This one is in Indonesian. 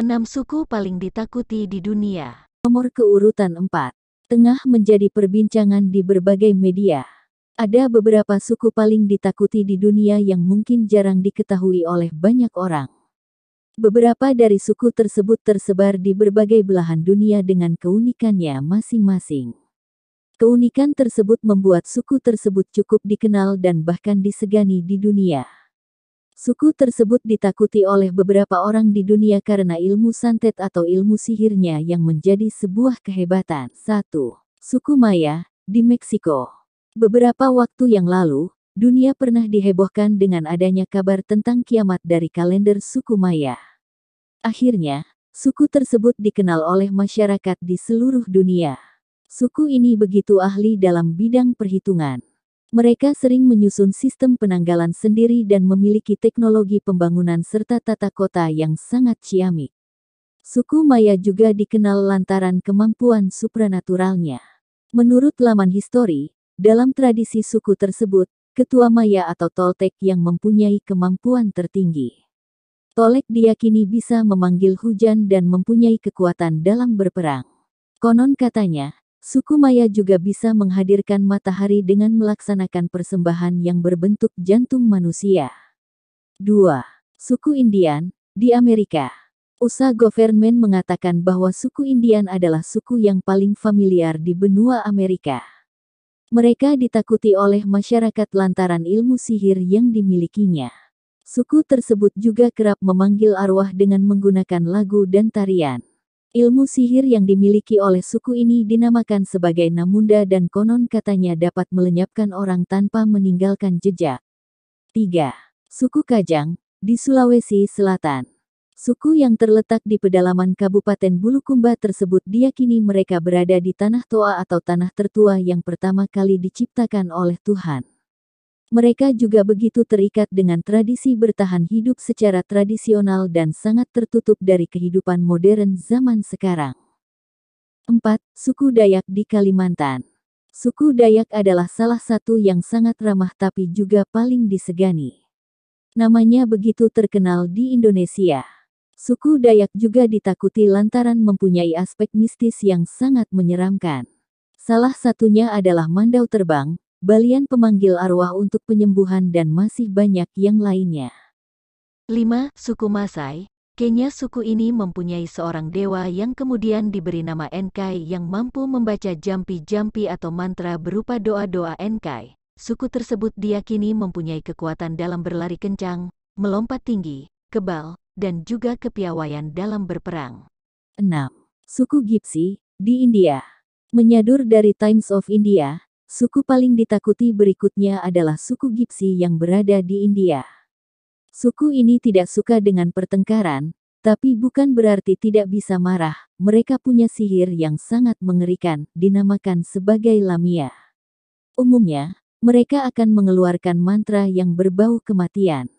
6 suku paling ditakuti di dunia. Nomor keurutan 4. Tengah menjadi perbincangan di berbagai media. Ada beberapa suku paling ditakuti di dunia yang mungkin jarang diketahui oleh banyak orang. Beberapa dari suku tersebut tersebar di berbagai belahan dunia dengan keunikannya masing-masing. Keunikan tersebut membuat suku tersebut cukup dikenal dan bahkan disegani di dunia. Suku tersebut ditakuti oleh beberapa orang di dunia karena ilmu santet atau ilmu sihirnya yang menjadi sebuah kehebatan. 1. Suku Maya, di Meksiko. Beberapa waktu yang lalu, dunia pernah dihebohkan dengan adanya kabar tentang kiamat dari kalender suku Maya. Akhirnya, suku tersebut dikenal oleh masyarakat di seluruh dunia. Suku ini begitu ahli dalam bidang perhitungan. Mereka sering menyusun sistem penanggalan sendiri dan memiliki teknologi pembangunan serta tata kota yang sangat ciamik. Suku Maya juga dikenal lantaran kemampuan supranaturalnya. Menurut laman histori, dalam tradisi suku tersebut, ketua Maya atau Toltec yang mempunyai kemampuan tertinggi. Toltec diyakini bisa memanggil hujan dan mempunyai kekuatan dalam berperang. Konon katanya, suku Maya juga bisa menghadirkan matahari dengan melaksanakan persembahan yang berbentuk jantung manusia. 2. Suku Indian, di Amerika. USA Government mengatakan bahwa suku Indian adalah suku yang paling familiar di benua Amerika. Mereka ditakuti oleh masyarakat lantaran ilmu sihir yang dimilikinya. Suku tersebut juga kerap memanggil arwah dengan menggunakan lagu dan tarian. Ilmu sihir yang dimiliki oleh suku ini dinamakan sebagai Namunda dan konon katanya dapat melenyapkan orang tanpa meninggalkan jejak. 3. Suku Kajang, di Sulawesi Selatan. Suku yang terletak di pedalaman Kabupaten Bulukumba tersebut diyakini mereka berada di tanah Toa atau tanah tertua yang pertama kali diciptakan oleh Tuhan. Mereka juga begitu terikat dengan tradisi bertahan hidup secara tradisional dan sangat tertutup dari kehidupan modern zaman sekarang. 4. Suku Dayak di Kalimantan. Suku Dayak adalah salah satu yang sangat ramah tapi juga paling disegani. Namanya begitu terkenal di Indonesia. Suku Dayak juga ditakuti lantaran mempunyai aspek mistis yang sangat menyeramkan. Salah satunya adalah mandau terbang, balian pemanggil arwah untuk penyembuhan dan masih banyak yang lainnya. 5. Suku Masai, Kenya. Suku ini mempunyai seorang dewa yang kemudian diberi nama Enkai yang mampu membaca jampi-jampi atau mantra berupa doa-doa Enkai. Suku tersebut diyakini mempunyai kekuatan dalam berlari kencang, melompat tinggi, kebal, dan juga kepiawaian dalam berperang. 6. Suku Gipsi, di India. Menyadur dari Times of India, suku paling ditakuti berikutnya adalah suku Gipsi yang berada di India. Suku ini tidak suka dengan pertengkaran, tapi bukan berarti tidak bisa marah. Mereka punya sihir yang sangat mengerikan, dinamakan sebagai Lamia. Umumnya, mereka akan mengeluarkan mantra yang berbau kematian.